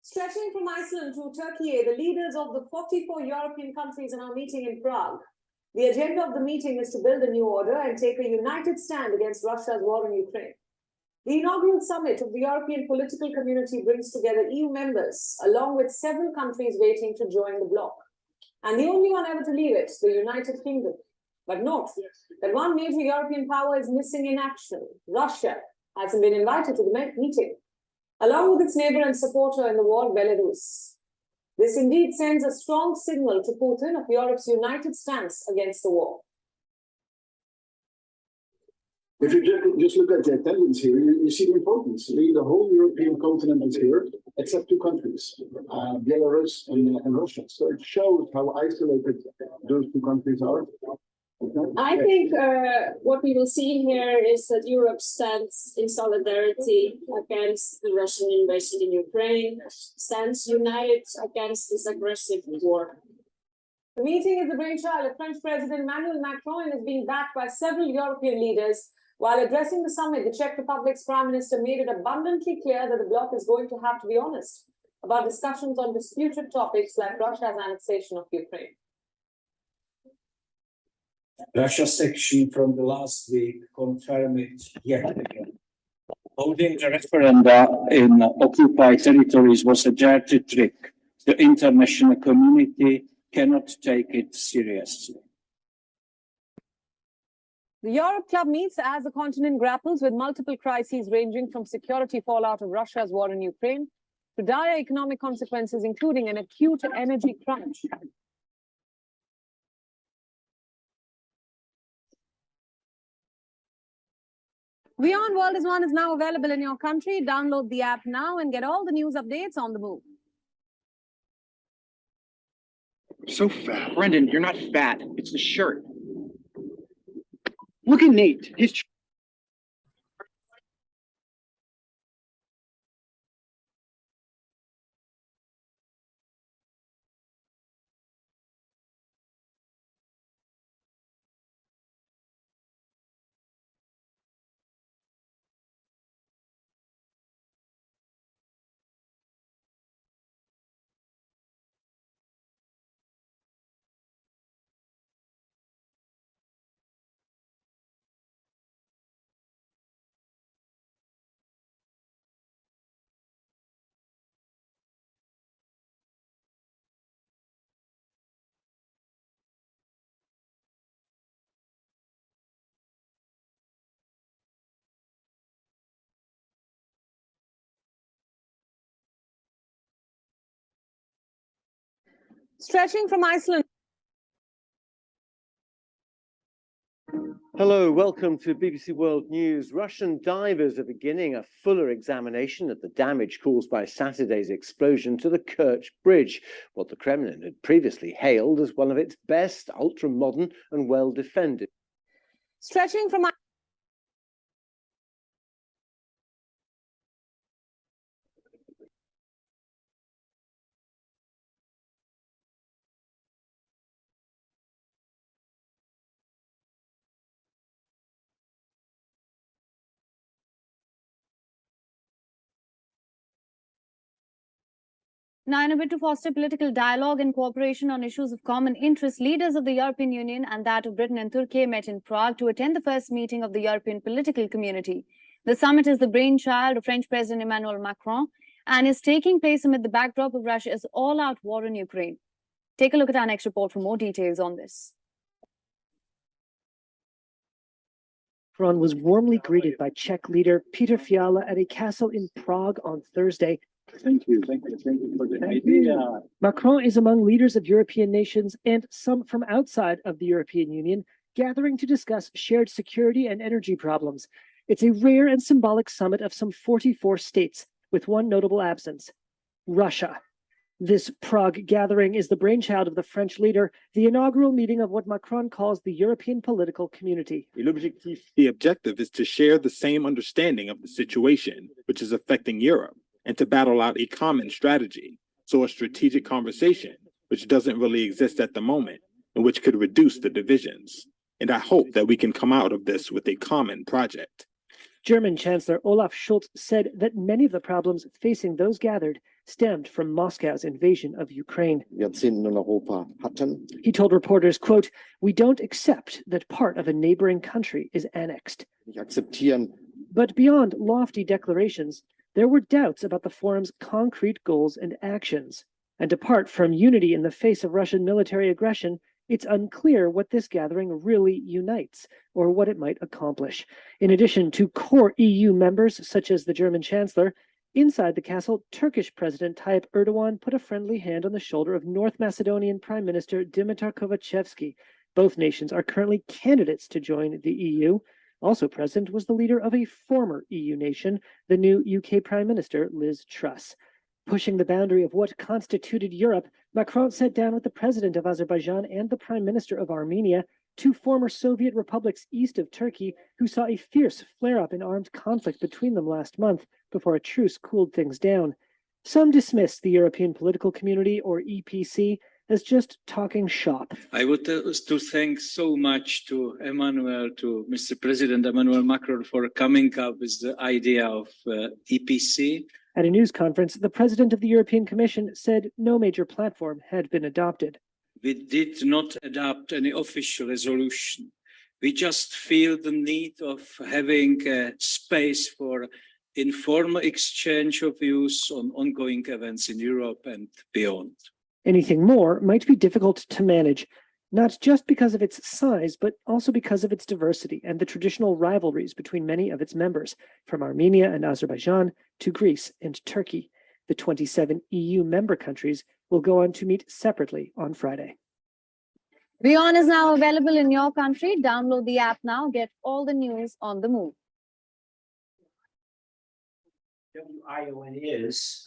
Stretching from Iceland to Turkey, the leaders of the 44 European countries are now meeting in Prague. The agenda of the meeting is to build a new order and take a united stand against Russia's war in Ukraine. The inaugural summit of the European political community brings together EU members, along with several countries waiting to join the bloc. And the only one ever to leave it, the United Kingdom. But note that one major European power is missing in action. Russia hasn't been invited to the meeting, along with its neighbor and supporter in the war, Belarus. This indeed sends a strong signal to Putin of Europe's united stance against the war. If you just look at the attendance here, you see the importance. The whole European continent is here, except two countries, Belarus and Russia. So it shows how isolated those two countries are. I think what we will see here is that Europe stands in solidarity against the Russian invasion in Ukraine, stands united against this aggressive war. The meeting is the brainchild of French President Emmanuel Macron and is being backed by several European leaders. While addressing the summit, the Czech Republic's Prime Minister made it abundantly clear that the bloc is going to have to be honest about discussions on disputed topics like Russia's annexation of Ukraine. Russia's action from the last week confirmed it yet again. Holding the referenda in occupied territories was a dirty trick. The international community cannot take it seriously. The Europe Club meets as the continent grapples with multiple crises ranging from security fallout of Russia's war in Ukraine to dire economic consequences, including an acute energy crunch. Beyond World is One is now available in your country. Download the app now and get all the news updates on the move. So fat. Brendan, you're not fat. It's the shirt. Look at Nate. His Stretching from Iceland. Hello, welcome to BBC World News. Russian divers are beginning a fuller examination of the damage caused by Saturday's explosion to the CUK Bridge, what the Kremlin had previously hailed as one of its best, ultra-modern and well-defended. Stretching from Now, in a bid to foster political dialogue and cooperation on issues of common interest, leaders of the European Union and that of Britain and Turkey met in Prague to attend the first meeting of the European political community. The summit is the brainchild of French President Emmanuel Macron and is taking place amid the backdrop of Russia's all-out war in Ukraine. Take a look at our next report for more details on this. Macron was warmly greeted by Czech leader Peter Fiala at a castle in Prague on Thursday, Thank you for the idea. Macron is among leaders of European nations and some from outside of the European Union, gathering to discuss shared security and energy problems. It's a rare and symbolic summit of some 44 states, with one notable absence: Russia. This Prague gathering is the brainchild of the French leader, the inaugural meeting of what Macron calls the European political community. The objective is to share the same understanding of the situation, which is affecting Europe, and to battle out a common strategy. So a strategic conversation, which doesn't really exist at the moment, and which could reduce the divisions. And I hope that we can come out of this with a common project. German Chancellor Olaf Scholz said that many of the problems facing those gathered stemmed from Moscow's invasion of Ukraine. He told reporters, quote, "We don't accept that part of a neighboring country is annexed." But beyond lofty declarations, there were doubts about the forum's concrete goals and actions. And apart from unity in the face of Russian military aggression, it's unclear what this gathering really unites or what it might accomplish. In addition to core EU members such as the German Chancellor, inside the castle, Turkish President Tayyip Erdogan put a friendly hand on the shoulder of North Macedonian Prime Minister Dimitar Kovacevski. Both nations are currently candidates to join the EU. Also present was the leader of a former EU nation, the new UK Prime Minister Liz Truss. Pushing the boundary of what constituted Europe, Macron sat down with the president of Azerbaijan and the prime minister of Armenia, two former Soviet republics east of Turkey, who saw a fierce flare-up in armed conflict between them last month before a truce cooled things down. Some dismiss the European Political Community, or EPC, as just talking shop. I would to thank so much to Emmanuel, to Mr. President Emmanuel Macron for coming up with the idea of EPC. At a news conference, the president of the European Commission said no major platform had been adopted. We did not adopt any official resolution. We just feel the need of having a space for informal exchange of views on ongoing events in Europe and beyond. Anything more might be difficult to manage, not just because of its size, but also because of its diversity and the traditional rivalries between many of its members, from Armenia and Azerbaijan to Greece and Turkey. The 27 EU member countries will go on to meet separately on Friday. WION is now available in your country. Download the app now. Get all the news on the move. WION is,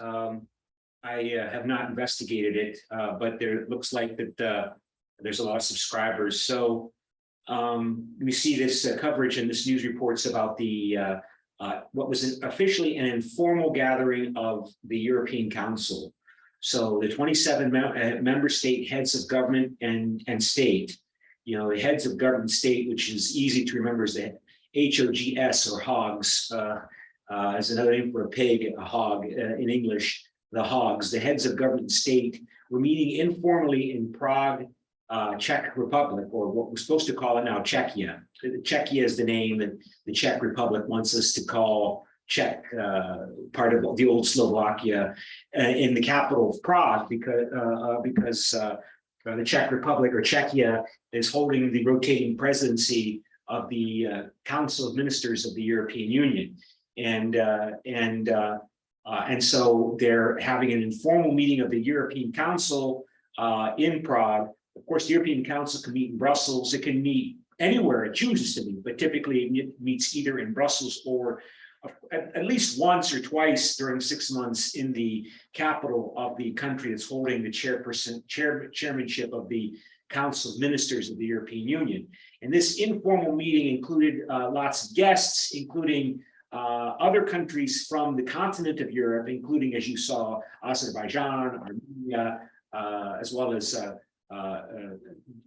I have not investigated it, but there looks like that there's a lot of subscribers. So we see this coverage in this news reports about the what was officially an informal gathering of the European Council. So the 27 member state heads of government and state, you know, the heads of government and state, which is easy to remember, is the HOGS, or hogs, as another name for a pig, a hog in English, the hogs, the heads of government and state, were meeting informally in Prague, Czech Republic, or what we're supposed to call it now, Czechia. Czechia is the name that the Czech Republic wants us to call Czech, part of the old Slovakia, in the capital of Prague, because the Czech Republic, or Czechia, is holding the rotating presidency of the Council of Ministers of the European Union, and so they're having an informal meeting of the European Council in Prague. Of course, the European Council can meet in Brussels. It can meet anywhere it chooses to meet, but typically it meets either in Brussels or at least once or twice during 6 months in the capital of the country that's holding the chairmanship of the Council of Ministers of the European Union. And this informal meeting included lots of guests, including other countries from the continent of Europe, including, as you saw, Azerbaijan, Armenia, as well as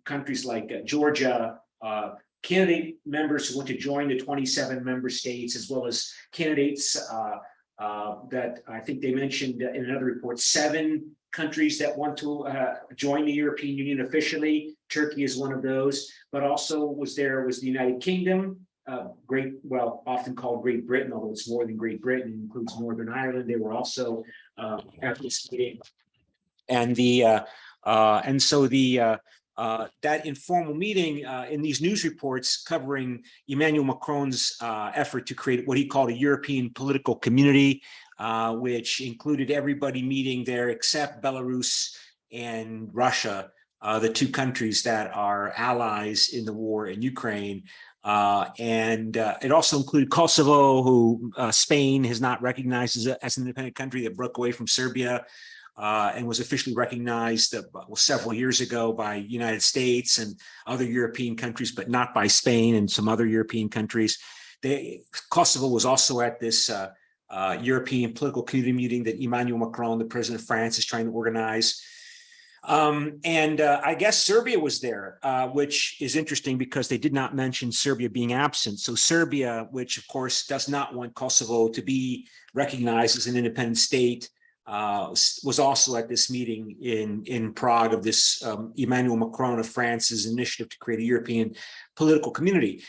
countries like Georgia, candidate members who want to join the 27 member states, as well as candidates that I think they mentioned in another report, 7 countries that want to join the European Union officially. Turkey is one of those, but also was the United Kingdom, often called Great Britain, although it's more than Great Britain, it includes Northern Ireland. They were also at this meeting. And that informal meeting in these news reports covering Emmanuel Macron's effort to create what he called a European political community which included everybody meeting there except Belarus and Russia, the two countries that are allies in the war in Ukraine. And it also included Kosovo, who Spain has not recognized as an independent country, that broke away from Serbia and was officially recognized several years ago by United States and other European countries, but not by Spain and some other European countries. Kosovo was also at this European political community meeting that Emmanuel Macron, the president of France, is trying to organize. I guess Serbia was there, which is interesting because they did not mention Serbia being absent. So Serbia, which of course does not want Kosovo to be recognized as an independent state, was also at this meeting in Prague of this Emmanuel Macron of France's initiative to create a European political community.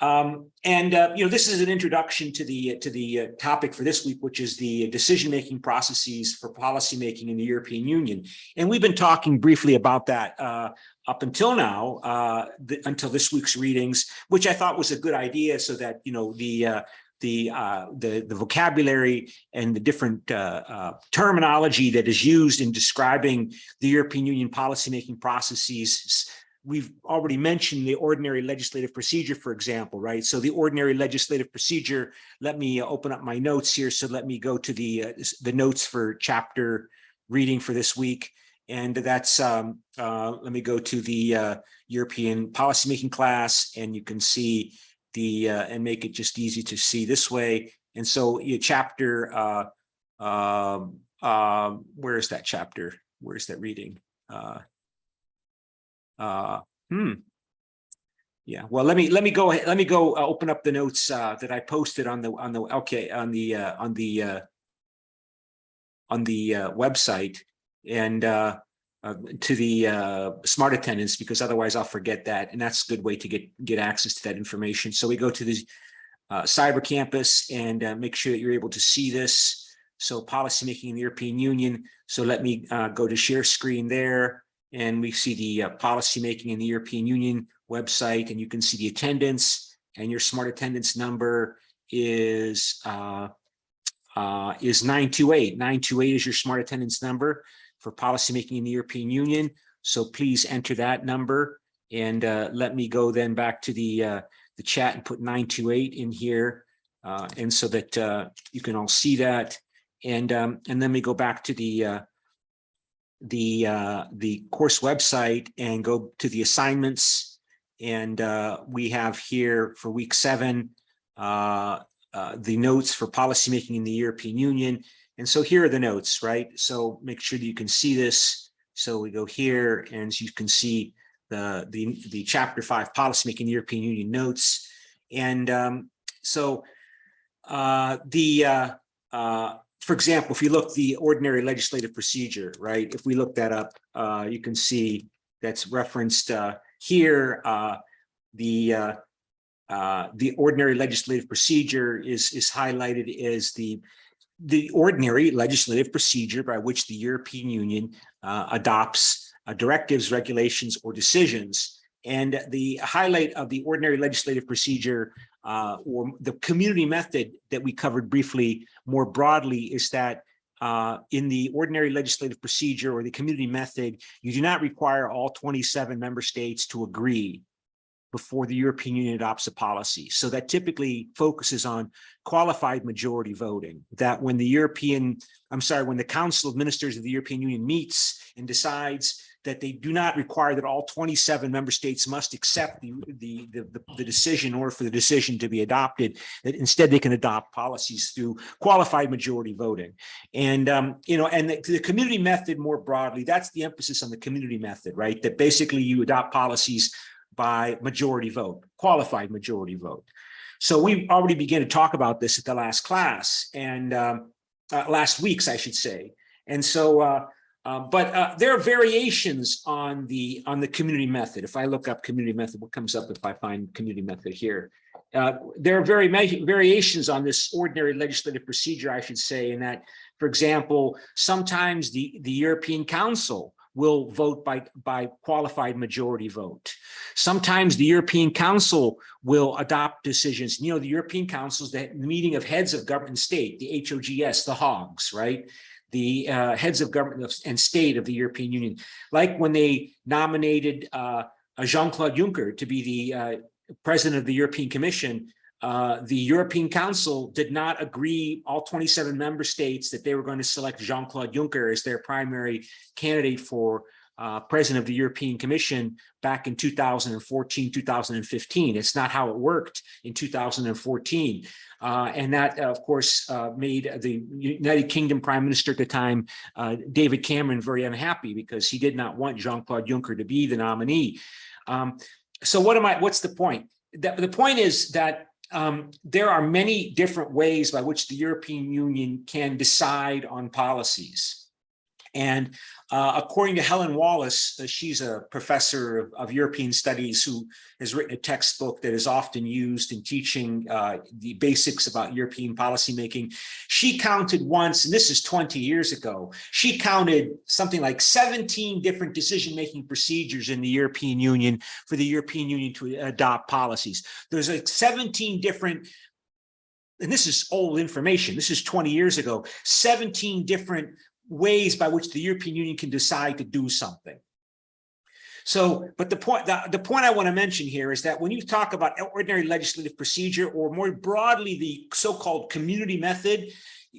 This is an introduction to the topic for this week, which is the decision-making processes for policymaking in the European Union. And we've been talking briefly about that up until now, until this week's readings, which I thought was a good idea, so that the vocabulary and the different terminology that is used in describing the European Union policymaking processes. We've already mentioned the ordinary legislative procedure, for example, right? So the ordinary legislative procedure, let me open up my notes here. So let me go to the notes for chapter reading for this week. And that's, let me go to the European policymaking class, and you can see and make it just easy to see this way. And so chapter, where is that chapter? Where's that reading? Yeah, well, let me go open up the notes that I posted on the website, and to the smart attendance, because otherwise I'll forget that, and that's a good way to get access to that information. So we go to the cyber campus and make sure that you're able to see this. So policymaking in the European Union. So let me go to share screen there. And we see the policymaking in the European Union website, and you can see the attendance, and your smart attendance number is 928. 928 is your smart attendance number for policymaking in the European Union. So please enter that number, and let me go then back to the chat and put 928 in here, and so that you can all see that. And then we go back to the course website and go to the assignments, and we have here for week 7 the notes for policymaking in the European Union. And so here are the notes, right? So make sure that you can see this. So we go here, and you can see the chapter 5 policymaking in the European Union notes. And for example, if you look the ordinary legislative procedure, right? If we look that up, you can see that's referenced here. The ordinary legislative procedure is highlighted as the ordinary legislative procedure by which the European Union adopts directives, regulations, or decisions. And the highlight of the ordinary legislative procedure, or the community method that we covered briefly more broadly, is that in the ordinary legislative procedure or the community method, you do not require all 27 member states to agree before the European Union adopts a policy. So that typically focuses on qualified majority voting, that when the Council of Ministers of the European Union meets and decides that they do not require that all 27 member states must accept the decision, or for the decision to be adopted, that instead they can adopt policies through qualified majority voting. And the community method more broadly, that's the emphasis on the community method, right? That basically you adopt policies by majority vote, qualified majority vote. So we already began to talk about this at the last class, and last week's, I should say. And so, but there are variations on the community method. If I look up community method, what comes up if I find community method here? There are variations on this ordinary legislative procedure, I should say, in that, for example, sometimes the European Council will vote by qualified majority vote. Sometimes the European Council will adopt decisions. You know, the European Council is the meeting of heads of government and state, the HOGS, the HOGS, right? The heads of government and state of the European Union. Like when they nominated Jean-Claude Juncker to be the president of the European Commission, the European Council did not agree, all 27 member states, that they were going to select Jean-Claude Juncker as their primary candidate for president of the European Commission back in 2014, 2015. It's not how it worked in 2014. And that, of course, made the United Kingdom Prime Minister at the time, David Cameron, very unhappy because he did not want Jean-Claude Juncker to be the nominee. So what's the point? The point is that there are many different ways by which the European Union can decide on policies. And according to Helen Wallace, she's a professor of European studies who has written a textbook that is often used in teaching the basics about European policymaking. She counted once, and this is 20 years ago, she counted something like 17 different decision-making procedures in the European Union for the European Union to adopt policies. There's like 17 different, and this is old information, this is 20 years ago, 17 different ways by which the European Union can decide to do something. So, but the point I want to mention here is that when you talk about ordinary legislative procedure, or more broadly, the so-called community method,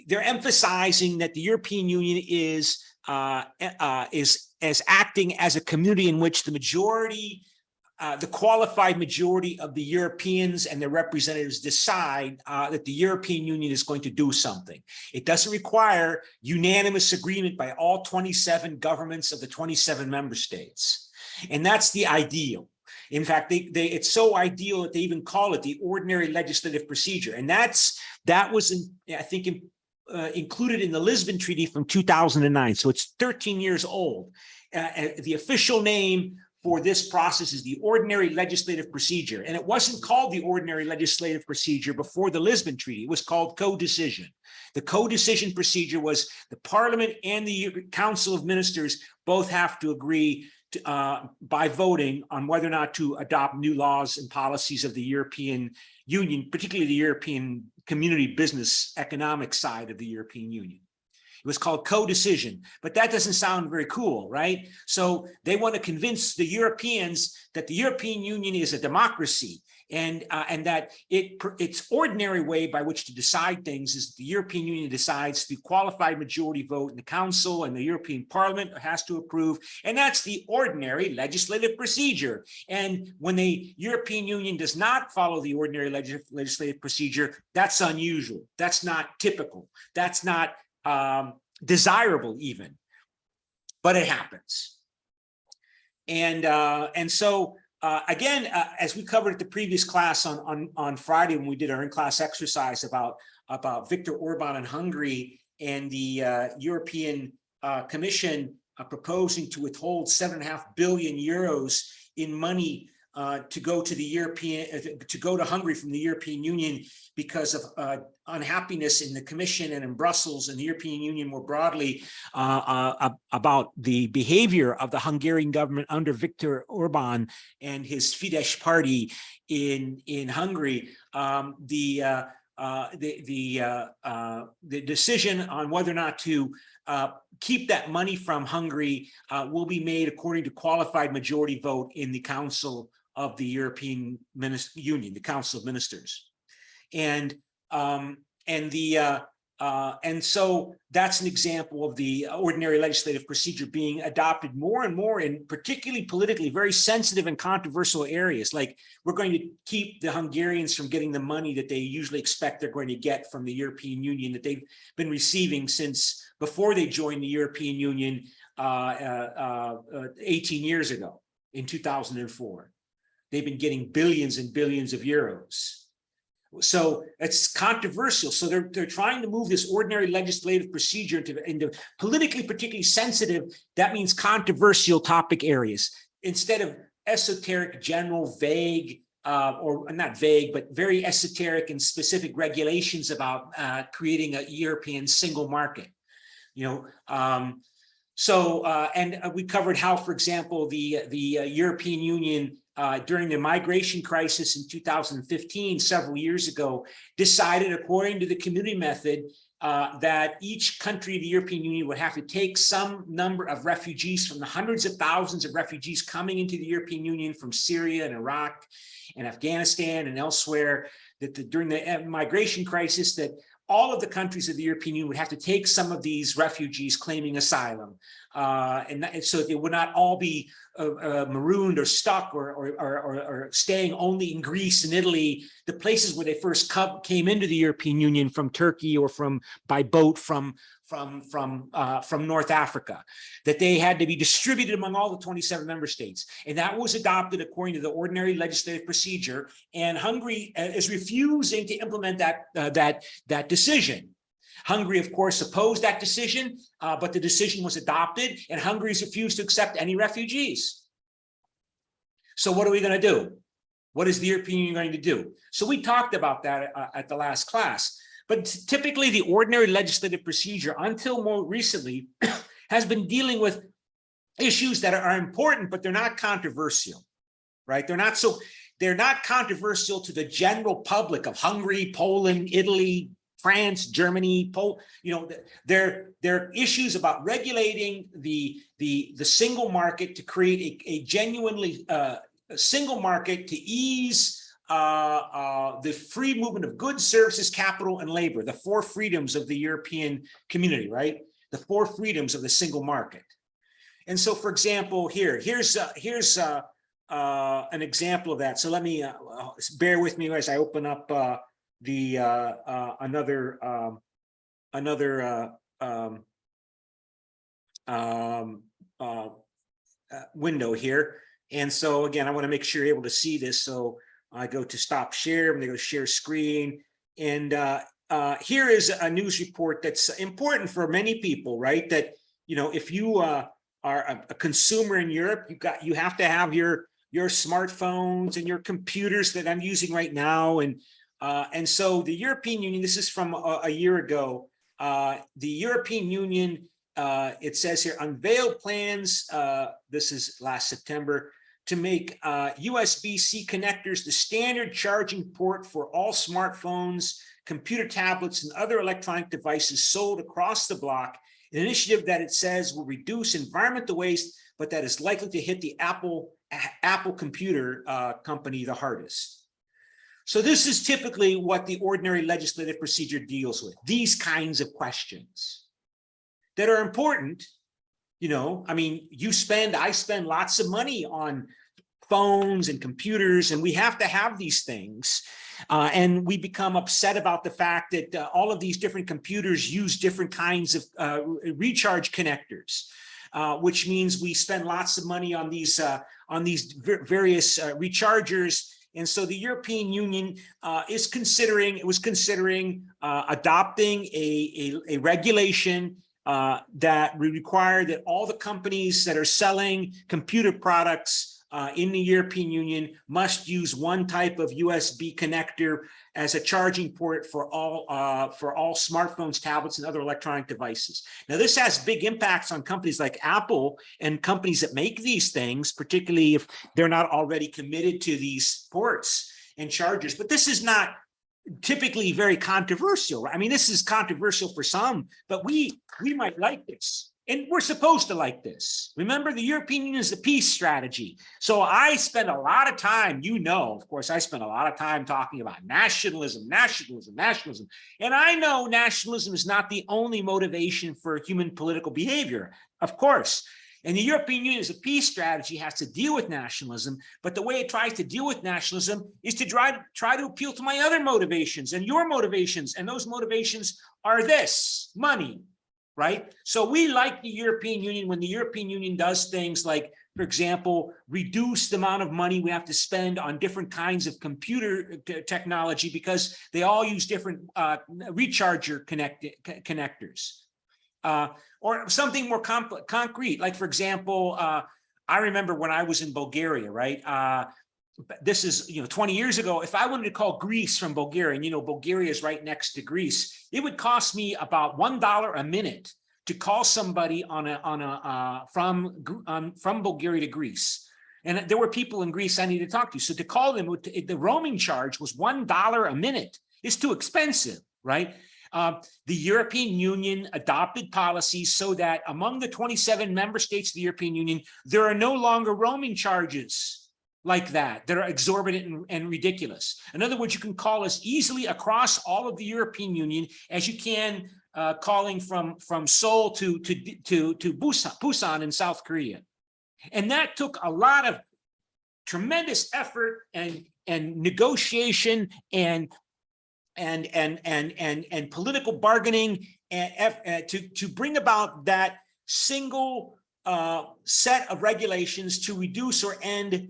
they're emphasizing that the European Union is acting as a community in which the majority, the qualified majority of the Europeans and their representatives decide that the European Union is going to do something. It doesn't require unanimous agreement by all 27 governments of the 27 member states. And that's the ideal. In fact, it's so ideal that they even call it the ordinary legislative procedure. And that was, I think, included in the Lisbon Treaty from 2009. So it's 13 years old. The official name for this process is the ordinary legislative procedure. And it wasn't called the ordinary legislative procedure before the Lisbon Treaty. It was called co-decision. The co-decision procedure was the Parliament and the Council of Ministers both have to agree to, by voting on whether or not to adopt new laws and policies of the European Union, particularly the European community business economic side of the European Union. It was called co-decision, but that doesn't sound very cool, right? So they want to convince the Europeans that the European Union is a democracy, and that its ordinary way by which to decide things is the European Union decides through qualified majority vote in the Council, and the European Parliament has to approve, and that's the ordinary legislative procedure. And when the European Union does not follow the ordinary legislative procedure, that's unusual. That's not typical. That's not desirable even, but it happens. And so again, as we covered at the previous class on Friday when we did our in-class exercise about Viktor Orban and Hungary, and the European Commission proposing to withhold 7.5 billion euros in money to go to Hungary from the European Union because of unhappiness in the Commission and in Brussels and the European Union more broadly about the behavior of the Hungarian government under Viktor Orban and his Fidesz party in Hungary. The decision on whether or not to keep that money from Hungary will be made according to qualified majority vote in the Council of the European Union, the Council of Ministers. And so that's an example of the ordinary legislative procedure being adopted more and more in particularly politically very sensitive and controversial areas. Like, we're going to keep the Hungarians from getting the money that they usually expect they're going to get from the European Union that they've been receiving since before they joined the European Union 18 years ago in 2004. They've been getting billions and billions of euros. So it's controversial. So they're trying to move this ordinary legislative procedure into politically particularly sensitive, that means controversial topic areas, instead of esoteric, general, vague, or not vague, but very esoteric and specific regulations about creating a European single market. And we covered how, for example, the European Union during the migration crisis in 2015, several years ago, decided, according to the community method, that each country of the European Union would have to take some number of refugees from the hundreds of thousands of refugees coming into the European Union from Syria and Iraq and Afghanistan and elsewhere, that during the migration crisis, that all of the countries of the European Union would have to take some of these refugees claiming asylum. And so they would not all be marooned or stuck or staying only in Greece and Italy, the places where they first came into the European Union from Turkey or by boat from North Africa, that they had to be distributed among all the 27 member states. And that was adopted according to the ordinary legislative procedure. And Hungary is refusing to implement that decision. Hungary, of course, opposed that decision, but the decision was adopted, and Hungary's refused to accept any refugees. So what are we going to do? What is the European Union going to do? So we talked about that at the last class. But typically, the ordinary legislative procedure, until more recently, has been dealing with issues that are important, but they're not controversial, right? They're not controversial to the general public of Hungary, Poland, Italy, France, Germany, they're issues about regulating the single market to create a genuinely single market to ease the free movement of goods, services, capital, and labor, the four freedoms of the European community, right? The four freedoms of the single market. And so, for example, here's an example of that. So let me bear with me as I open up another window here. And so again, I want to make sure you're able to see this. So I go to stop share, I'm going to go share screen. And here is a news report that's important for many people, right? That, if you are a consumer in Europe, you have to have your smartphones and your computers that I'm using right now. And so the European Union, this is from a year ago, the European Union, it says here, unveiled plans, this is last September, to make USB-C connectors the standard charging port for all smartphones, computer tablets, and other electronic devices sold across the bloc, an initiative that it says will reduce environmental waste, but that is likely to hit the Apple computer company the hardest. So this is typically what the ordinary legislative procedure deals with, these kinds of questions that are important. I spend lots of money on phones and computers, and we have to have these things. And we become upset about the fact that all of these different computers use different kinds of recharge connectors, which means we spend lots of money on these various rechargers. And so the European Union was considering adopting a regulation that would require that all the companies that are selling computer products in the European Union must use one type of USB connector as a charging port for all smartphones, tablets, and other electronic devices. Now, this has big impacts on companies like Apple and companies that make these things, particularly if they're not already committed to these ports and chargers. But this is not typically very controversial. I mean, this is controversial for some, but we might like this. And we're supposed to like this. Remember, the European Union is a peace strategy. So I spend a lot of time, of course, I spend a lot of time talking about nationalism. And I know nationalism is not the only motivation for human political behavior, of course. And the European Union as a peace strategy has to deal with nationalism, but the way it tries to deal with nationalism is to try to appeal to my other motivations and your motivations. And those motivations are this: money. Right? So we like the European Union when the European Union does things like, for example, reduce the amount of money we have to spend on different kinds of computer technology because they all use different recharger connectors. Or something more concrete, like, for example, I remember when I was in Bulgaria, right? This is 20 years ago. If I wanted to call Greece from Bulgaria, and Bulgaria is right next to Greece, it would cost me about $1 a minute to call somebody from Bulgaria to Greece. And there were people in Greece I needed to talk to. So to call them, the roaming charge was $1 a minute. It's too expensive, right? The European Union adopted policies so that among the 27 member states of the European Union, there are no longer roaming charges like that are exorbitant and ridiculous. In other words, you can call as easily across all of the European Union as you can calling from Seoul to Busan in South Korea. And that took a lot of tremendous effort and negotiation and political bargaining to bring about that single set of regulations to reduce or end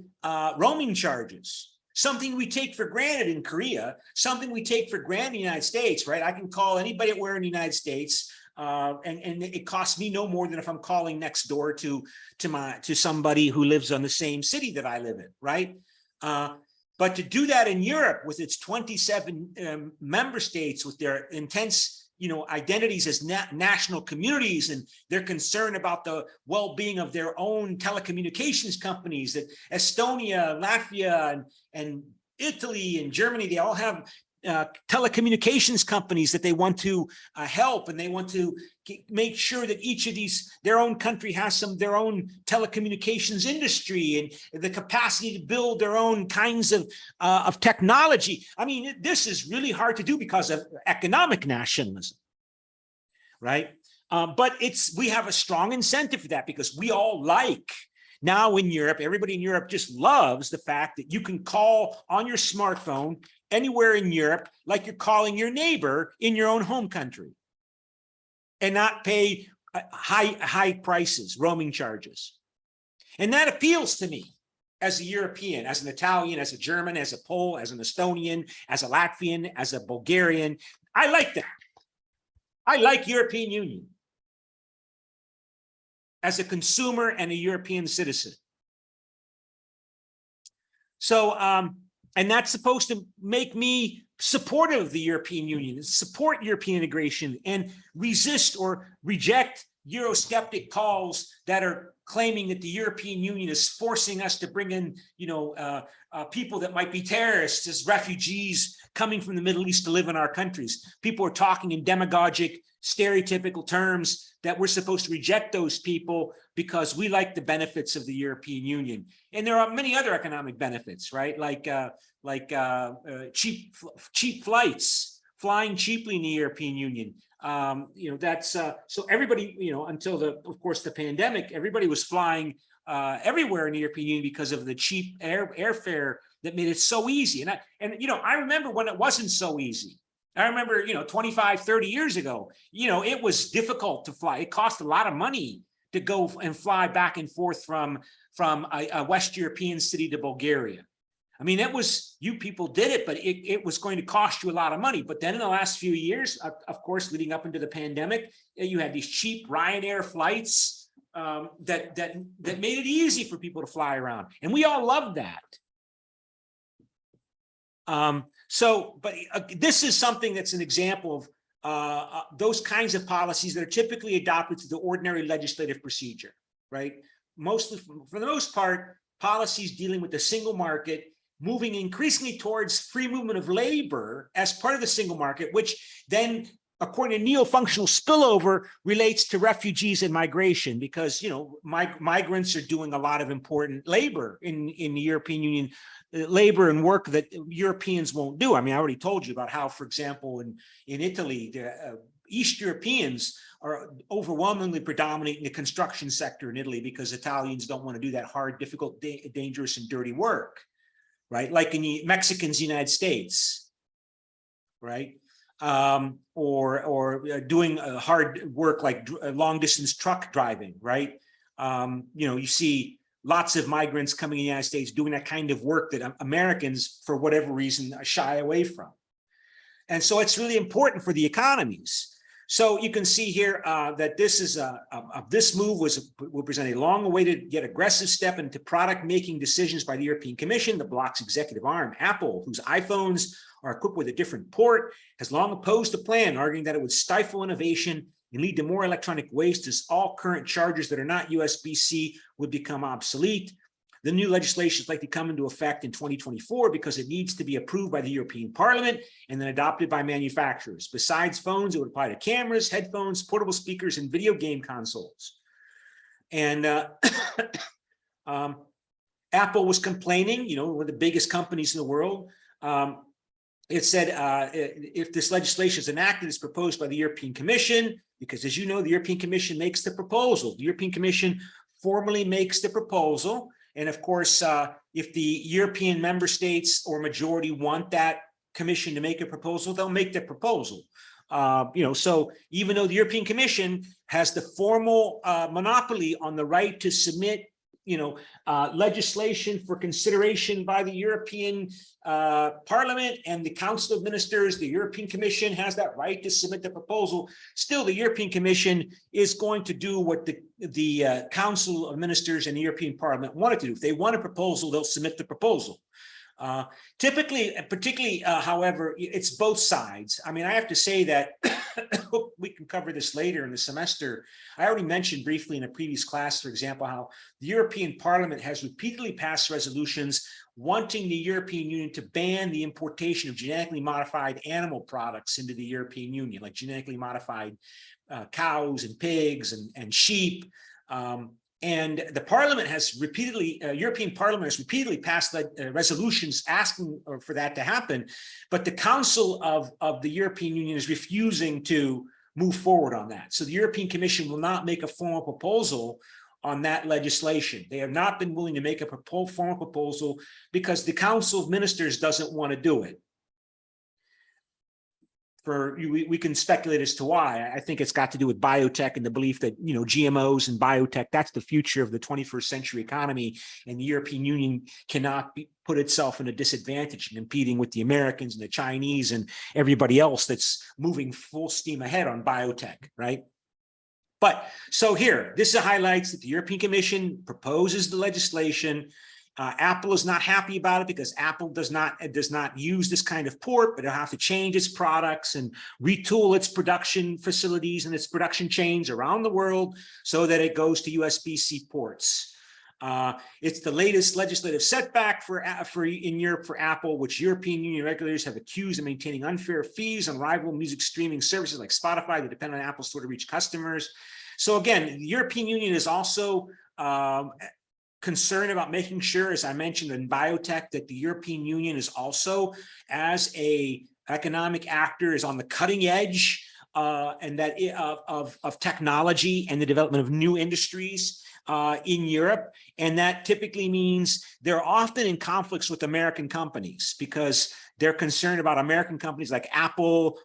roaming charges. Something we take for granted in Korea, something we take for granted in the United States, right? I can call anybody anywhere in the United States, and it costs me no more than if I'm calling next door to somebody who lives on the same city that I live in, right? But to do that in Europe with its 27 member states with their intense identities as national communities, and they're concerned about the well-being of their own telecommunications companies, that Estonia, Latvia, and Italy and Germany, they all have telecommunications companies that they want to help, and they want to make sure that each of these, their own country has their own telecommunications industry and the capacity to build their own kinds of technology. I mean, this is really hard to do because of economic nationalism, right? But we have a strong incentive for that because we all now in Europe, everybody in Europe just loves the fact that you can call on your smartphone anywhere in Europe like you're calling your neighbor in your own home country and not pay high prices, roaming charges. And that appeals to me as a European, as an Italian, as a German, as a Pole, as an Estonian, as a Latvian, as a Bulgarian. I like that. I like European Union as a consumer and a European citizen. So, and that's supposed to make me supportive of the European Union, support European integration, and resist or reject Eurosceptic calls that are claiming that the European Union is forcing us to bring in, people that might be terrorists as refugees coming from the Middle East to live in our countries. People are talking in demagogic, stereotypical terms that we're supposed to reject those people because we like the benefits of the European Union. And there are many other economic benefits, right? Like cheap flights, flying cheaply in the European Union. That's so everybody, until of course the pandemic, everybody was flying everywhere in the European Union because of the cheap airfare that made it so easy. And I remember when it wasn't so easy. I remember, 25, 30 years ago, it was difficult to fly. It cost a lot of money to go and fly back and forth from a West European city to Bulgaria. I mean, you people did it, but it was going to cost you a lot of money. But then in the last few years, of course, leading up into the pandemic, you had these cheap Ryanair flights that made it easy for people to fly around. And we all loved that. But this is something that's an example of those kinds of policies that are typically adopted through the ordinary legislative procedure, right? Mostly, for the most part, policies dealing with the single market, moving increasingly towards free movement of labor as part of the single market, which then, according to neo-functional spillover, relates to refugees and migration, because migrants are doing a lot of important labor in the European Union, labor and work that Europeans won't do. I mean, I already told you about how, for example, in Italy, the East Europeans are overwhelmingly predominant in the construction sector in Italy because Italians don't want to do that hard, difficult, dangerous, and dirty work, right? Like in the Mexicans, United States, right? Or doing hard work like long distance truck driving, right? You see lots of migrants coming in the United States doing that kind of work that Americans, for whatever reason, shy away from. And so it's really important for the economies. So you can see here that this move will present a long-awaited yet aggressive step into product-making decisions by the European Commission. The bloc's executive arm, Apple, whose iPhones are equipped with a different port, has long opposed the plan, arguing that it would stifle innovation and lead to more electronic waste, as all current chargers that are not USB-C would become obsolete. The new legislation is likely to come into effect in 2024 because it needs to be approved by the European Parliament and then adopted by manufacturers. Besides phones, it would apply to cameras, headphones, portable speakers, and video game consoles. And Apple was complaining, you know, one of the biggest companies in the world. It said if this legislation is enacted, it's proposed by the European Commission, because as you know, the European Commission makes the proposal. The European Commission formally makes the proposal. And of course, if the European member states or majority want that commission to make a proposal, they'll make the proposal. You know, so even though the European Commission has the formal monopoly on the right to submit, you know, legislation for consideration by the European Parliament and the Council of Ministers, the European Commission has that right to submit the proposal. Still, the European Commission is going to do what the Council of Ministers and the European Parliament wanted to do. If they want a proposal, they'll submit the proposal. Typically, particularly, however, it's both sides. I mean, I have to say that we can cover this later in the semester. I already mentioned briefly in a previous class, for example, how the European Parliament has repeatedly passed resolutions wanting the European Union to ban the importation of genetically modified animal products into the European Union, like genetically modified cows and pigs and sheep. And the Parliament has repeatedly, European Parliament has repeatedly passed resolutions asking for that to happen, but the Council of the European Union is refusing to move forward on that. So the European Commission will not make a formal proposal on that legislation. They have not been willing to make a formal proposal because the Council of Ministers doesn't want to do it. We can speculate as to why. I think it's got to do with biotech and the belief that, you know, GMOs and biotech, that's the future of the 21st century economy, and the European Union cannot put itself in a disadvantage in competing with the Americans and the Chinese and everybody else that's moving full steam ahead on biotech, right? But so here, this highlights that the European Commission proposes the legislation. Apple is not happy about it because Apple does not use this kind of port, but it'll have to change its products and retool its production facilities and its production chains around the world so that it goes to USB-C ports. It's the latest legislative setback in Europe for Apple, which European Union regulators have accused of maintaining unfair fees on rival music streaming services like Spotify that depend on Apple Store to reach customers. So again, the European Union is also concerned about making sure, as I mentioned in biotech, that the European Union is also, as a economic actor, is on the cutting edge and that of technology and the development of new industries in Europe. And that typically means they're often in conflicts with American companies because they're concerned about American companies like Apple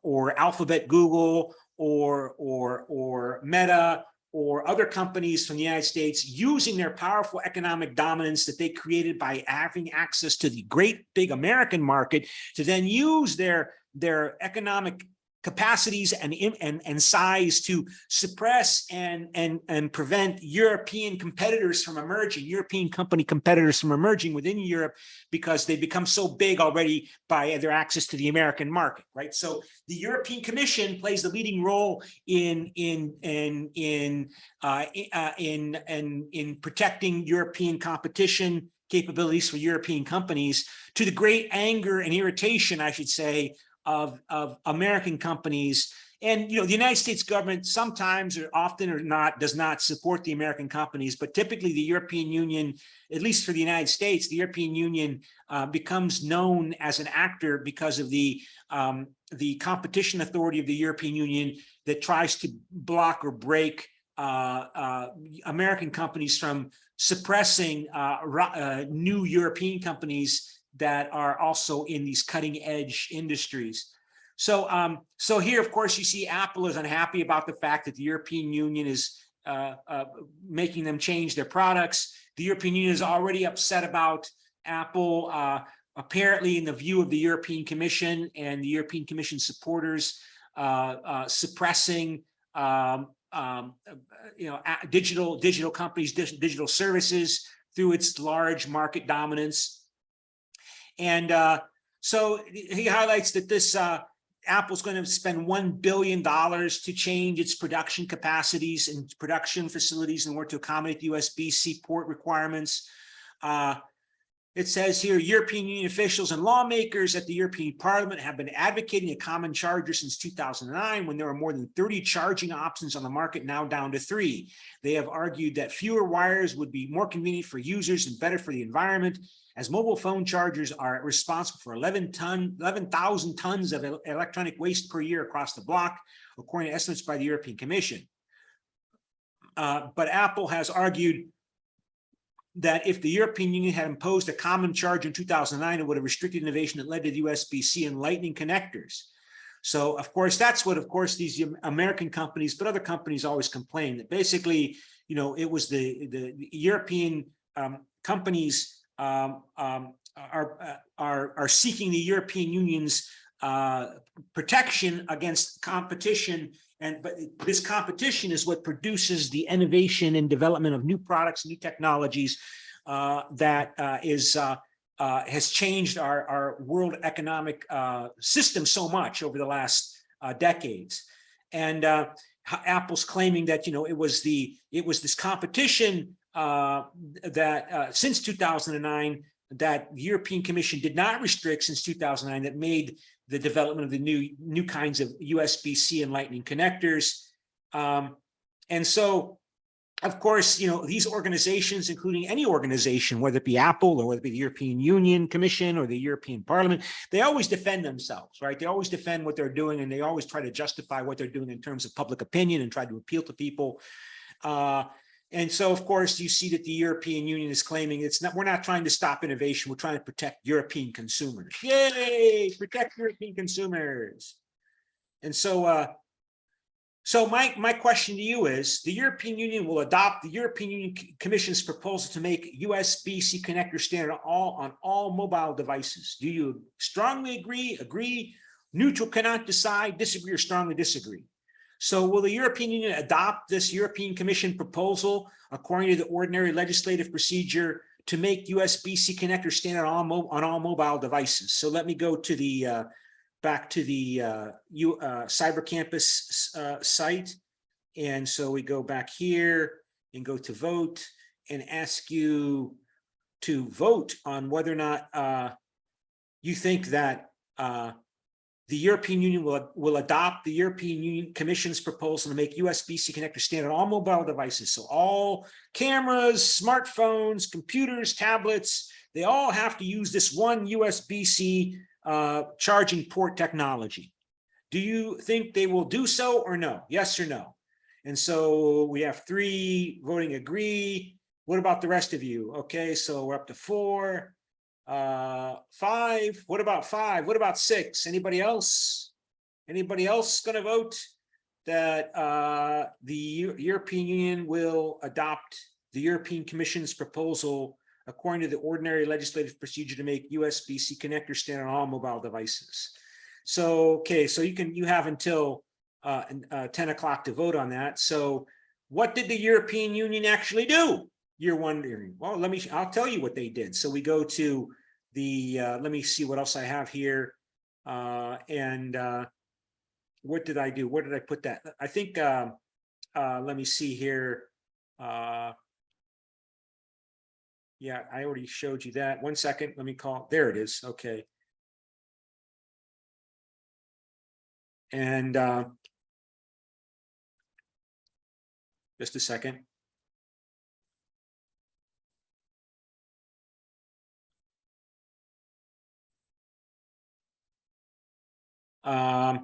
or Alphabet, Google, or Meta, or other companies from the United States using their powerful economic dominance that they created by having access to the great big American market to then use their economic capacities and size to suppress and prevent European competitors from emerging, European company competitors from emerging within Europe because they become so big already by their access to the American market, right? So the European Commission plays the leading role in protecting European competition capabilities for European companies, to the great anger and irritation, I should say, of American companies. And, you know, the United States government sometimes or often or not does not support the American companies, but typically the European Union, at least for the United States, the European Union becomes known as an actor because of the competition authority of the European Union that tries to block or break American companies from suppressing new European companies that are also in these cutting edge industries. So, so here, of course, you see Apple is unhappy about the fact that the European Union is making them change their products. The European Union is already upset about Apple, apparently in the view of the European Commission and the European Commission supporters, suppressing digital companies, digital services through its large market dominance. And so he highlights that this Apple's going to spend $1 billion to change its production capacities and production facilities in order to accommodate the USB-C port requirements. It says here, European Union officials and lawmakers at the European Parliament have been advocating a common charger since 2009, when there were more than 30 charging options on the market, now down to 3. They have argued that fewer wires would be more convenient for users and better for the environment, as mobile phone chargers are responsible for 11,000 tons of electronic waste per year across the bloc, according to estimates by the European Commission. But Apple has argued that if the European Union had imposed a common charge in 2009, it would have restricted innovation that led to the USB-C and Lightning connectors. So, of course, that's what, of course, these American companies, but other companies always complain that basically, you know, it was the European companies are seeking the European Union's protection against competition. But this competition is what produces the innovation and development of new products, new technologies that has changed our world economic system so much over the last decades. And Apple's claiming that, you know, it was this competition that since 2009 that the European Commission did not restrict since 2009 that made the development of the new kinds of USB-C and Lightning connectors. And so, of course, you know, these organizations, including any organization, whether it be Apple or whether it be the European Union Commission or the European Parliament, they always defend themselves, right? They always defend what they're doing, and they always try to justify what they're doing in terms of public opinion and try to appeal to people. And so, of course, you see that the European Union is claiming we're not trying to stop innovation. We're trying to protect European consumers. Yay, protect European consumers. And so, my question to you is, the European Union will adopt the European Union Commission's proposal to make USB-C connector standard on all mobile devices. Do you strongly agree, neutral, cannot decide, disagree, or strongly disagree? So will the European Union adopt this European Commission proposal according to the ordinary legislative procedure to make USB-C connector standard on all mobile devices? So let me go to the back to the Cyber Campus site. And so we go back here and go to vote and ask you to vote on whether or not you think that the European Union will adopt the European Union Commission's proposal to make USB-C connector standard on all mobile devices. So all cameras, smartphones, computers, tablets, they all have to use this one USB-C charging port technology. Do you think they will do so or no? Yes or no? And so we have 3 voting agree. What about the rest of you? Okay, so we're up to 4. 5. What about 5? What about 6? Anybody else? Anybody else going to vote that the European Union will adopt the European Commission's proposal according to the ordinary legislative procedure to make USB-C connector standard on all mobile devices? So, okay, so you have until 10 o'clock to vote on that. So what did the European Union actually do? You're wondering. Well, I'll tell you what they did. So we go to the, let me see what else I have here. What did I do? Where did I put that? I think, let me see here. Yeah, I already showed you that. 1 second, let me call, there it is, okay. And just a second. I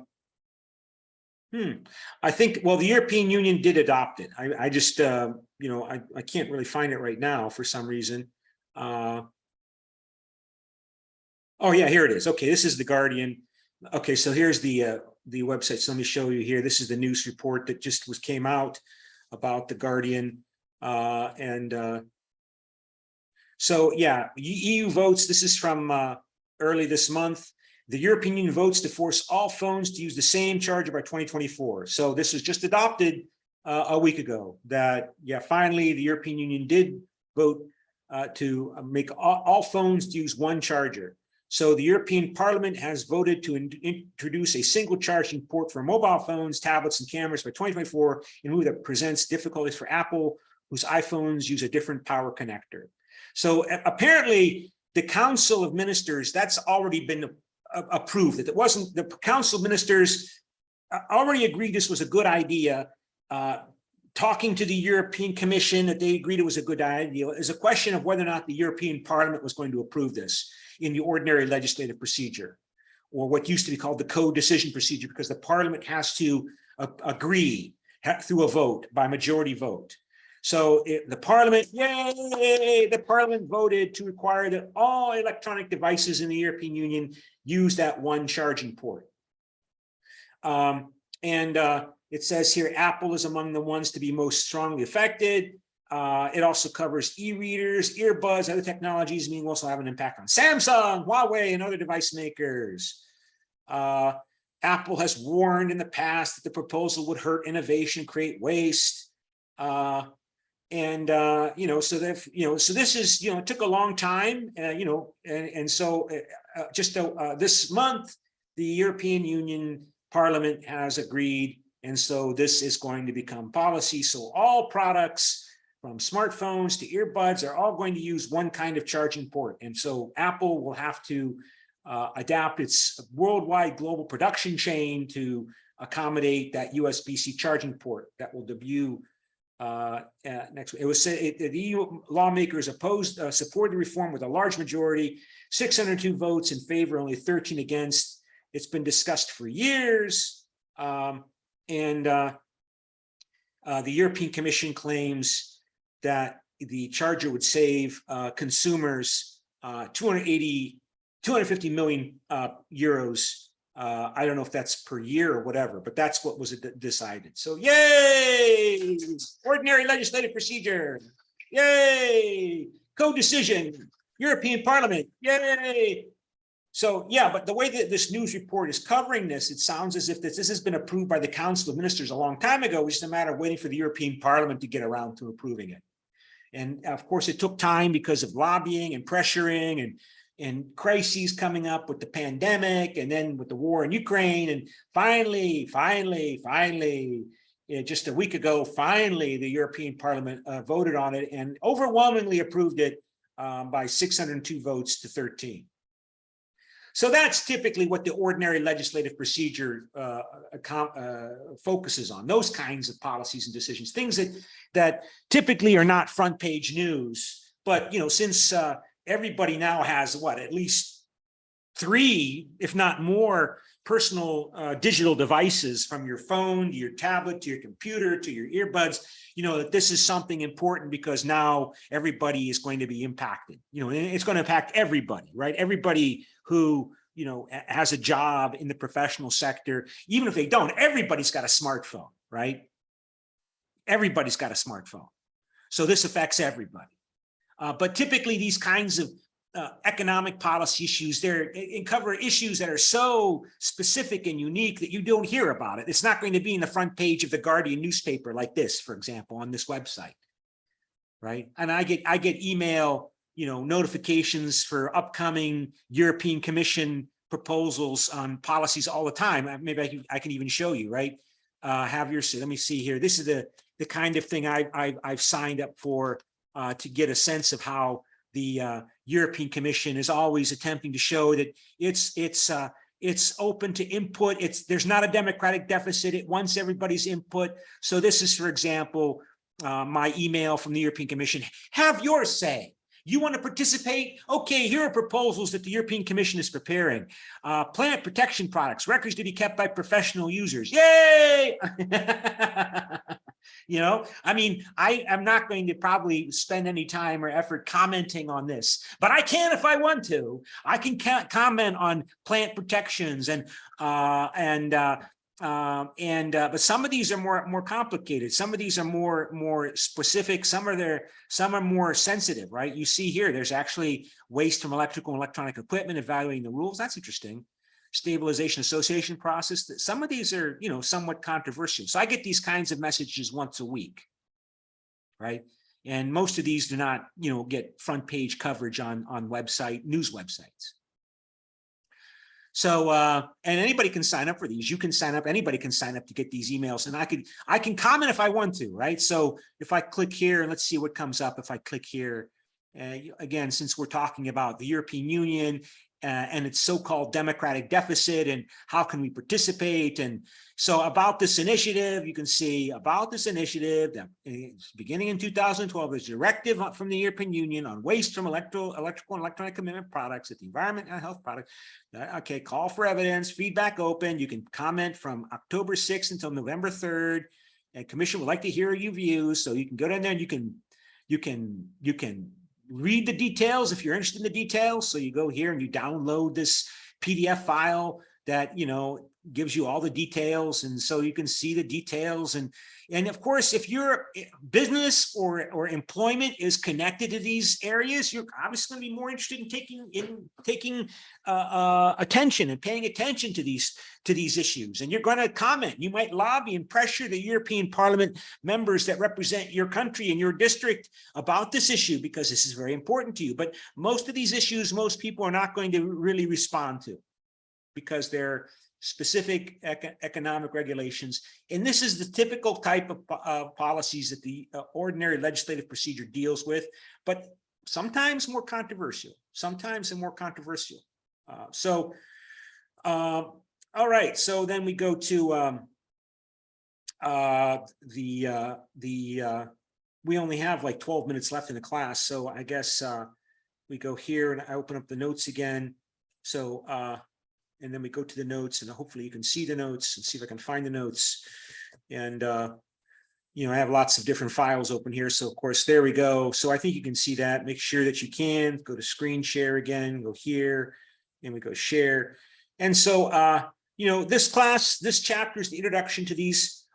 think, well, the European Union did adopt it. I just, you know, I can't really find it right now for some reason. Oh yeah, here it is. Okay, this is the Guardian. Okay, so here's the website. So let me show you here. This is the news report that just came out about the Guardian. So yeah, EU votes. This is from early this month. The European Union votes to force all phones to use the same charger by 2024. So this was just adopted a week ago. That, yeah, finally the European Union did vote to make all phones to use one charger. So the European Parliament has voted to introduce a single charging port for mobile phones, tablets, and cameras by 2024 in a move that presents difficulties for Apple, whose iPhones use a different power connector. So apparently the Council of Ministers, that's already been approved. That it wasn't, the Council of Ministers already agreed this was a good idea. Talking to the European Commission that they agreed it was a good idea. Is a question of whether or not the European Parliament was going to approve this in the ordinary legislative procedure, or what used to be called the co-decision procedure, because the Parliament has to agree through a vote by majority vote. So the Parliament, yay, the Parliament voted to require that all electronic devices in the European Union use that one charging port. It says here, Apple is among the ones to be most strongly affected. It also covers e-readers, earbuds, other technologies, and will also have an impact on Samsung, Huawei, and other device makers. Apple has warned in the past that the proposal would hurt innovation, create waste. So this is, it took a long time, this month, the European Union Parliament has agreed, and so this is going to become policy. So all products, from smartphones to earbuds, are all going to use one kind of charging port. And so Apple will have to adapt its worldwide global production chain to accommodate that USB-C charging port that will debut next week. It was said the EU lawmakers supported the reform with a large majority, 602 votes in favor, only 13 against. It's been discussed for years. The European Commission claims that the charger would save consumers 250 million euros. I don't know if that's per year or whatever, but that's what was decided. So yay, ordinary legislative procedure, yay, co-decision, European Parliament, yay. So yeah, but the way that this news report is covering this, it sounds as if this has been approved by the Council of Ministers a long time ago. It's just a matter of waiting for the European Parliament to get around to approving it. And of course, it took time because of lobbying and pressuring and crises coming up with the pandemic, and then with the war in Ukraine. And finally, just a week ago, finally, the European Parliament voted on it and overwhelmingly approved it by 602 votes to 13. So that's typically what the ordinary legislative procedure focuses on, those kinds of policies and decisions, things that typically are not front page news. But since everybody now has at least 3, if not more, personal digital devices, from your phone to your tablet to your computer to your earbuds, that this is something important, because now everybody is going to be impacted. And it's going to impact everybody, right? Everybody who has a job in the professional sector, even if they don't, everybody's got a smartphone, right? Everybody's got a smartphone. So this affects everybody. But typically these kinds of economic policy issues, they cover issues that are so specific and unique that you don't hear about it. It's not going to be in the front page of the Guardian newspaper like this, for example, on this website, right? And I get email, notifications for upcoming European Commission proposals on policies all the time. Maybe I can even show you, right? Let me see here. This is the kind of thing I've signed up for to get a sense of how the European Commission is always attempting to show that it's open to input. There's not a democratic deficit. It wants everybody's input. So this is, for example, my email from the European Commission. Have your say. You want to participate? Okay, here are proposals that the European Commission is preparing. Plant protection products, records to be kept by professional users. Yay! I'm not going to probably spend any time or effort commenting on this, but I can if I want to. I can comment on plant protections but some of these are more complicated. Some of these are more specific. Some are more sensitive, right? You see here, there's actually waste from electrical and electronic equipment, evaluating the rules. That's interesting. Stabilization association process. Some of these are, somewhat controversial. So I get these kinds of messages once a week, right? And most of these do not, get front page coverage on news websites. So, and anybody can sign up for these. You can sign up, anybody can sign up to get these emails, and I can comment if I want to, right? So if I click here, and let's see what comes up if I click here. Again, since we're talking about the European Union and its so-called democratic deficit and how can we participate. And so about this initiative, you can see about this initiative that beginning in 2012, there's a directive from the European Union on waste from electrical and electronic commitment products at the environment and health product. Okay, call for evidence, feedback open. You can comment from October 6th until November 3rd. And Commission would like to hear your views. So you can go down there and you can read the details if you're interested in the details. So you go here and you download this PDF file that, you know, gives you all the details. And so you can see the details. And of course, if your business or employment is connected to these areas, you're obviously going to be more interested in taking attention and paying attention to these issues. And you're going to comment. You might lobby and pressure the European Parliament members that represent your country and your district about this issue, because this is very important to you. But most of these issues, most people are not going to really respond to, because they're specific economic regulations. And this is the typical type of policies that the ordinary legislative procedure deals with, but sometimes more controversial, sometimes more controversial. All right, so then we go to we only have like 12 minutes left in the class. So I guess we go here and I open up the notes again. So, and then we go to the notes, and hopefully you can see the notes and see if I can find the notes. And, you know, I have lots of different files open here. So of course, there we go. So I think you can see that. Make sure that you can go to screen share again, go here, and we go share. And so, you know, this class, this chapter is the introduction to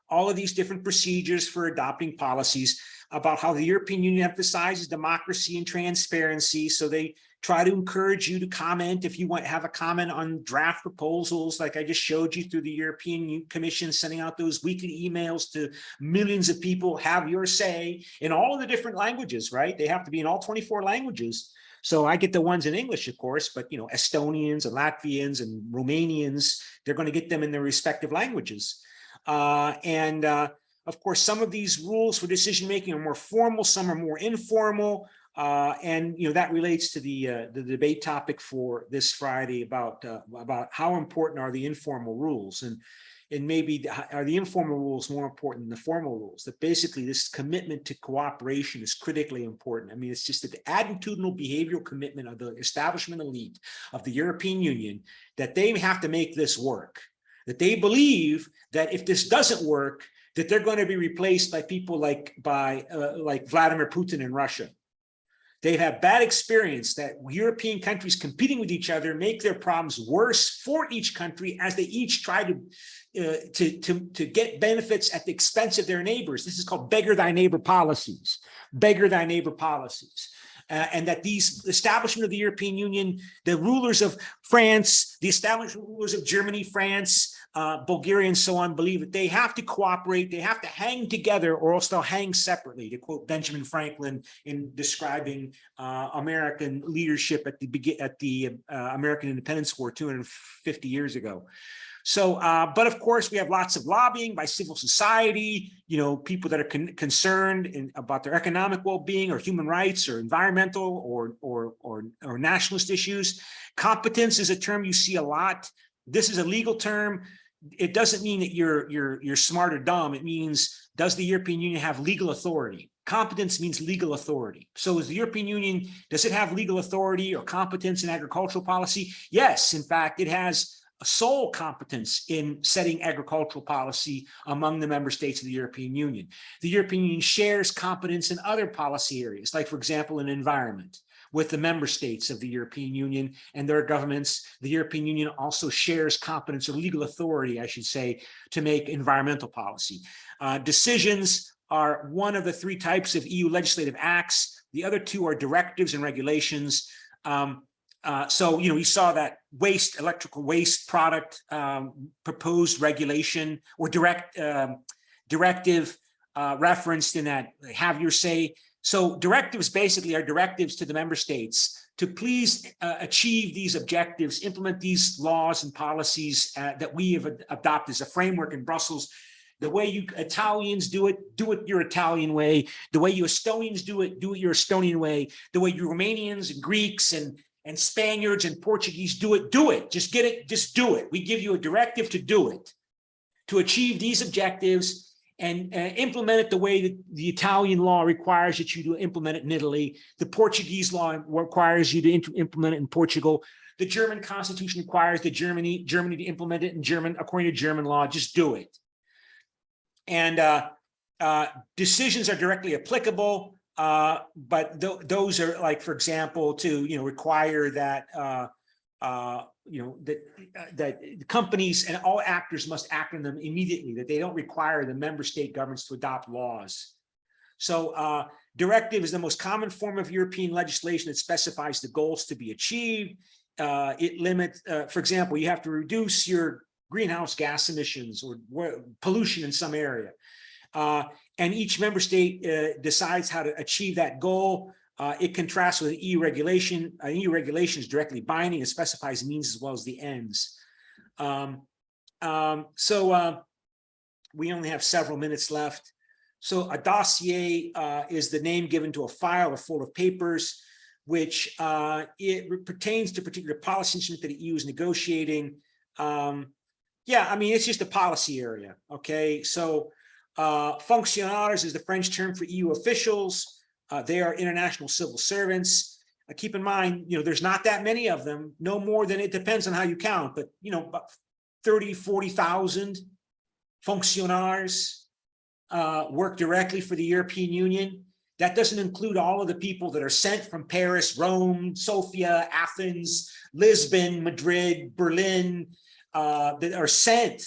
all of these different procedures for adopting policies, about how the European Union emphasizes democracy and transparency. So they try to encourage you to comment if you want to have a comment on draft proposals, like I just showed you through the European Commission, sending out those weekly emails to millions of people, have your say in all of the different languages, right? They have to be in all 24 languages. So I get the ones in English, of course, but, you know, Estonians and Latvians and Romanians, they're going to get them in their respective languages. Of course, some of these rules for decision-making are more formal, some are more informal. And, you know, that relates to the debate topic for this Friday about how important are the informal rules, and maybe are the informal rules more important than the formal rules. That basically this commitment to cooperation is critically important. I mean, it's just that the attitudinal behavioral commitment of the establishment elite of the European Union, that they have to make this work, that they believe that if this doesn't work, that they're going to be replaced by people like Vladimir Putin in Russia. They've had bad experience that European countries competing with each other make their problems worse for each country as they each try to get benefits at the expense of their neighbors. This is called beggar thy neighbor policies, beggar thy neighbor policies. And that these establishment of the European Union, the rulers of France, the establishment rulers of Germany, France, Bulgaria, and so on, believe that they have to cooperate, they have to hang together, or else they'll hang separately, to quote Benjamin Franklin in describing American leadership at the American Independence War 250 years ago. So, but of course, we have lots of lobbying by civil society, you know, people that are concerned about their economic well-being or human rights or environmental or nationalist issues. Competence is a term you see a lot. This is a legal term. It doesn't mean that you're smart or dumb. It means, does the European Union have legal authority? Competence means legal authority. So is the European Union, does it have legal authority or competence in agricultural policy? Yes, in fact, it has sole competence in setting agricultural policy among the member states of the European Union. The European Union shares competence in other policy areas, like, for example, in environment, with the member states of the European Union and their governments. The European Union also shares competence, or legal authority, I should say, to make environmental policy. Decisions are one of the three types of EU legislative acts. The other two are directives and regulations. So, you know, we saw that electrical waste product proposed regulation or directive referenced in that have your say. So directives basically are directives to the member states to please achieve these objectives, implement these laws and policies that we have adopted as a framework in Brussels. The way you Italians do it your Italian way. The way you Estonians do it your Estonian way. The way you Romanians and Greeks and Spaniards and Portuguese do it. Just get it, just do it. We give you a directive to do it, to achieve these objectives and implement it the way that the Italian law requires that you to implement it in Italy. The Portuguese law requires you to implement it in Portugal. The German constitution requires the Germany to implement it in German, according to German law. Just do it. And decisions are directly applicable, but those are like, for example, to require that that companies and all actors must act on them immediately, that they don't require the member state governments to adopt laws. So directive is the most common form of European legislation that specifies the goals to be achieved. It limits, for example, you have to reduce your greenhouse gas emissions or pollution in some area. And each member state decides how to achieve that goal. It contrasts with EU regulation. EU regulation is directly binding. It specifies the means as well as the ends. We only have several minutes left. So a dossier is the name given to a file or full of papers, which it pertains to a particular policy instrument that the EU is negotiating. Yeah, I mean, it's just a policy area, okay? So fonctionnaires is the French term for EU officials. They are international civil servants. Keep in mind, there's not that many of them, no more than, it depends on how you count, but, about 30, 40,000 fonctionnaires work directly for the European Union. That doesn't include all of the people that are sent from Paris, Rome, Sofia, Athens, Lisbon, Madrid, Berlin, that are sent.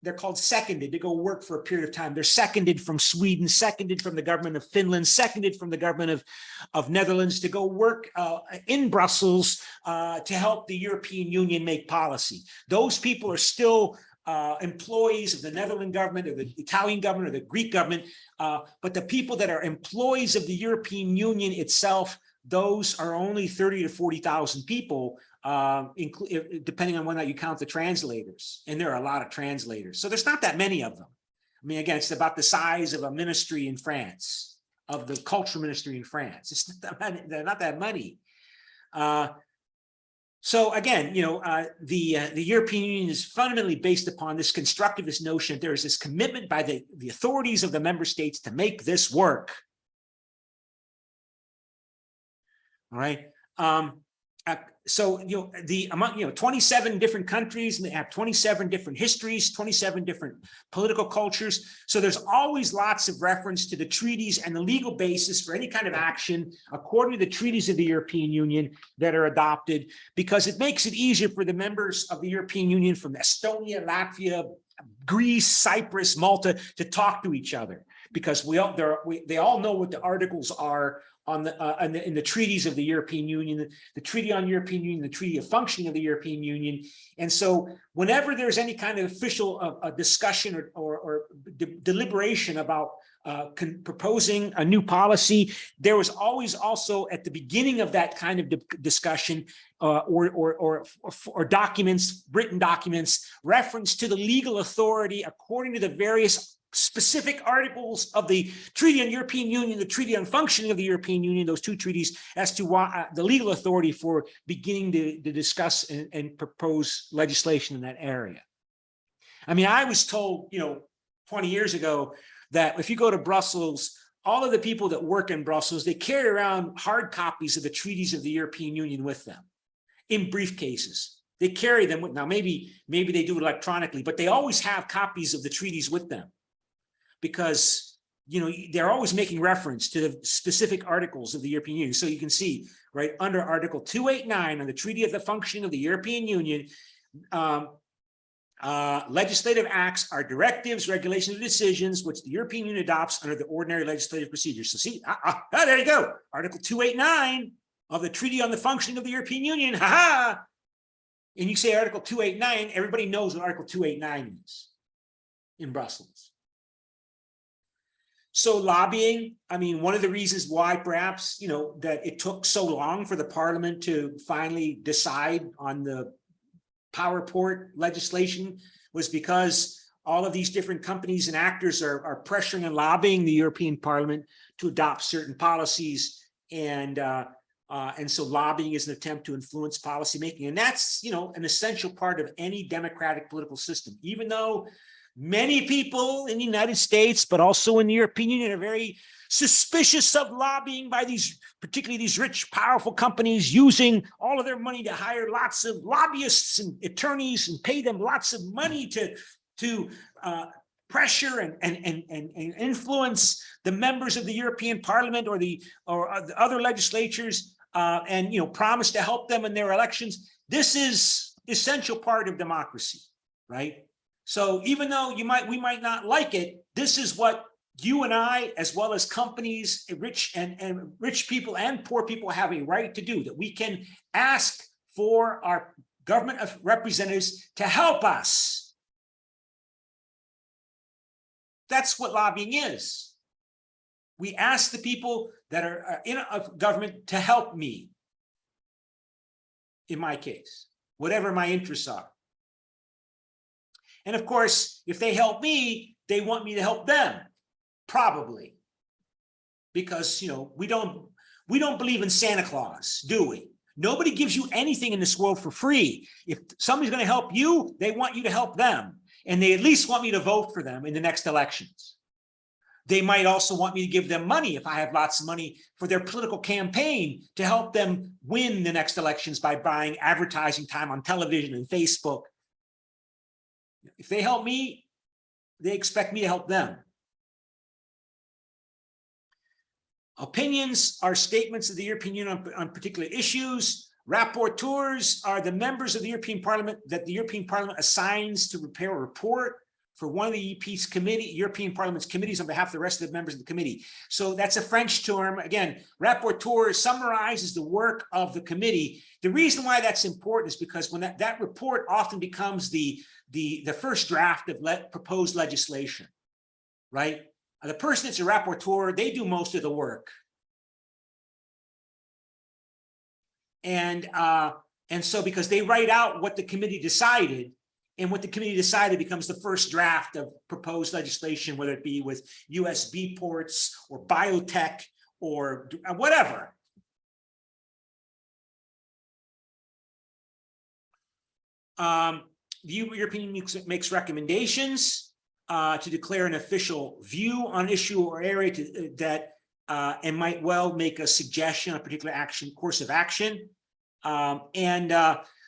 They're called seconded to go work for a period of time. They're seconded from Sweden, seconded from the government of Finland, seconded from the government of Netherlands to go work in Brussels to help the European Union make policy. Those people are still employees of the Netherlands government or the Italian government or the Greek government, but the people that are employees of the European Union itself, those are only 30 to 40,000 people, depending on whether or not you count the translators. And there are a lot of translators. So there's not that many of them. I mean, again, it's about the size of a ministry in France, of the culture ministry in France. It's they're not that many. So again, the European Union is fundamentally based upon this constructivist notion that there is this commitment by the authorities of the member states to make this work. All right. So, among 27 different countries, and they have 27 different histories, 27 different political cultures. So there's always lots of reference to the treaties and the legal basis for any kind of action according to the treaties of the European Union that are adopted, because it makes it easier for the members of the European Union from Estonia, Latvia, Greece, Cyprus, Malta to talk to each other, because they all know what the articles are on in the treaties of the European Union, the Treaty on European Union, the Treaty of Functioning of the European Union. And so whenever there's any kind of official discussion or deliberation about proposing a new policy, there was always also at the beginning of that kind of discussion or documents, written documents, reference to the legal authority according to the various specific articles of the Treaty on European Union, the Treaty on Functioning of the European Union, those two treaties, as to why the legal authority for beginning to discuss and propose legislation in that area. I mean, I was told, 20 years ago that if you go to Brussels, all of the people that work in Brussels, they carry around hard copies of the treaties of the European Union with them in briefcases. They carry them with, now maybe they do it electronically, but they always have copies of the treaties with them, because they're always making reference to the specific articles of the European Union. So you can see, right, under Article 289 on the Treaty of the Functioning of the European Union, legislative acts are directives, regulations, or decisions which the European Union adopts under the ordinary legislative procedures. So see, there you go, Article 289 of the Treaty on the Functioning of the European Union, and you say Article 289, everybody knows what Article 289 is in Brussels. So lobbying, I mean, one of the reasons why perhaps, you know, that it took so long for the parliament to finally decide on the PowerPort legislation was because all of these different companies and actors are pressuring and lobbying the European Parliament to adopt certain policies. And so lobbying is an attempt to influence policymaking. And that's, you know, an essential part of any democratic political system, even though many people in the United States, but also in the European Union, are very suspicious of lobbying by these, particularly these rich, powerful companies using all of their money to hire lots of lobbyists and attorneys and pay them lots of money to pressure and influence the members of the European Parliament or the other legislatures, and, you know, promise to help them in their elections. This is essential part of democracy, right? So even though we might not like it, this is what you and I, as well as companies, rich people and poor people, have a right to do, that we can ask for our government of representatives to help us. That's what lobbying is. We ask the people that are in a government to help me, in my case, whatever my interests are. And of course, if they help me, they want me to help them, probably. Because, you know, we don't believe in Santa Claus, do we? Nobody gives you anything in this world for free. If somebody's going to help you, they want you to help them. And they at least want me to vote for them in the next elections. They might also want me to give them money, if I have lots of money, for their political campaign to help them win the next elections by buying advertising time on television and Facebook. If they help me, they expect me to help them. Opinions are statements of the European Union on particular issues. Rapporteurs are the members of the European Parliament that the European Parliament assigns to prepare a report for one of the European Parliament's committees on behalf of the rest of the members of the committee. So that's a French term. Again, rapporteur summarizes the work of the committee. The reason why that's important is because when that report often becomes the first draft of proposed legislation, right? The person that's a rapporteur, they do most of the work. And so because they write out what the committee decided, and what the committee decided becomes the first draft of proposed legislation, whether it be with USB ports or biotech or whatever. The European Union makes recommendations to declare an official view on issue or area and might well make a suggestion on a particular course of action.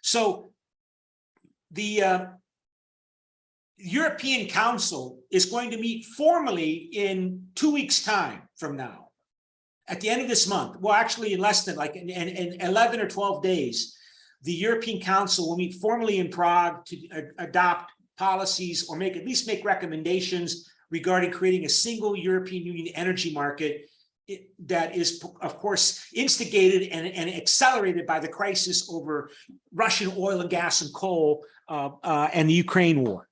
So the European Council is going to meet formally in 2 weeks' time from now, at the end of this month. Well, actually, in less than in 11 or 12 days, the European Council will meet formally in Prague to adopt policies or at least make recommendations regarding creating a single European Union energy market that is, of course, instigated and accelerated by the crisis over Russian oil and gas and coal and the Ukraine war.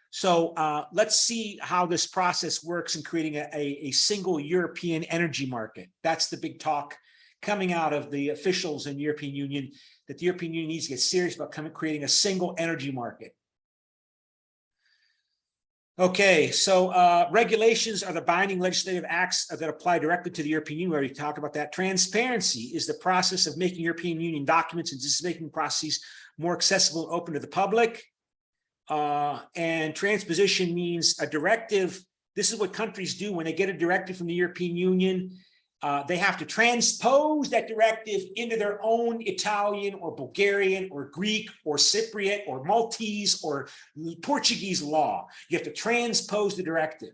So let's see how this process works in creating a single European energy market. That's the big talk coming out of the officials in the European Union, that the European Union needs to get serious about creating a single energy market. Okay, so regulations are the binding legislative acts that apply directly to the European Union. We already talked about that. Transparency is the process of making European Union documents and decision-making processes more accessible and open to the public. And transposition means a directive. This is what countries do when they get a directive from the European Union. They have to transpose that directive into their own Italian or Bulgarian or Greek or Cypriot or Maltese or Portuguese law. You have to transpose the directive.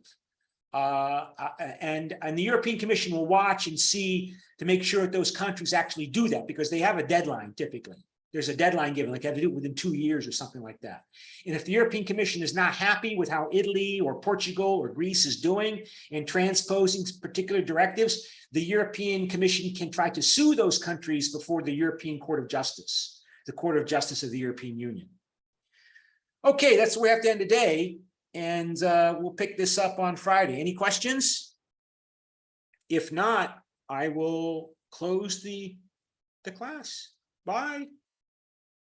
And the European Commission will watch and see to make sure that those countries actually do that, because they have a deadline typically. There's a deadline given, like you have to do it within 2 years or something like that. And if the European Commission is not happy with how Italy or Portugal or Greece is doing in transposing particular directives, the European Commission can try to sue those countries before the European Court of Justice, the Court of Justice of the European Union. Okay, that's where we have to end today. And we'll pick this up on Friday. Any questions? If not, I will close the class. Bye.